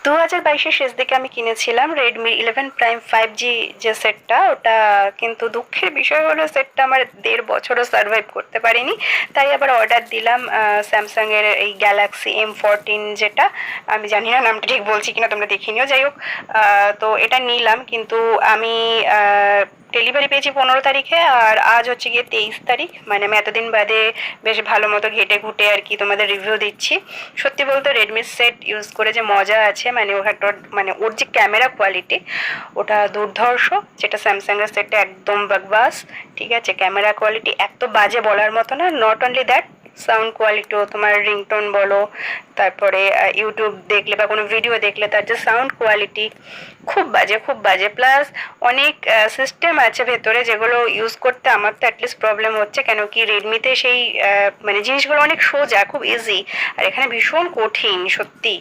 2022-এর শেষ দিকে আমি কিনেছিলাম রেডমি 11 প্রাইম 5G যে সেটটা, ওটা কিন্তু দুঃখের বিষয় হলো সেটটা আমার 1.5 বছরও সার্ভাইভ করতে পারিনি। তাই আবার অর্ডার দিলাম স্যামসাংয়ের এই গ্যালাক্সি M14, যেটা আমি জানি না নামটা ঠিক বলছি কিনা, তোমরা দেখে নিও। যাই হোক, তো এটা নিলাম, কিন্তু আমি ডেলিভারি পেয়েছি 15 তারিখে, আর আজ হচ্ছে গিয়ে 23 তারিখ। মানে আমি এতদিন বাদে বেশ ভালো মতো ঘেটে ঘুটে আর কি তোমাদের রিভিউ দিচ্ছি। সত্যি বলতে রেডমির সেট ইউজ করে যে মজা আছে, মানে ওর একটা মানে ওর যে ক্যামেরা কোয়ালিটি ওটা দুর্ধর্ষ, যেটা স্যামসাংয়ের সেটটা একদম বাকবাস। ঠিক আছে, ক্যামেরা কোয়ালিটি এত বাজে বলার মতো না। নট অনলি দ্যাট, সাউন্ড কোয়ালিটিও, তোমার রিংটোন বলো, তারপরে ইউটিউব দেখলে বা কোনো ভিডিও দেখলে তার যে সাউন্ড কোয়ালিটি খুব বাজে, খুব বাজে। প্লাস অনেক সিস্টেম আছে ভেতরে যেগুলো ইউজ করতে আমার তো অ্যাটলিস্ট প্রবলেম হচ্ছে, কেন কি রেডমিতে সেই মানে জিনিসগুলো অনেক সোজা, খুব ইজি, আর এখানে ভীষণ কঠিন সত্যি।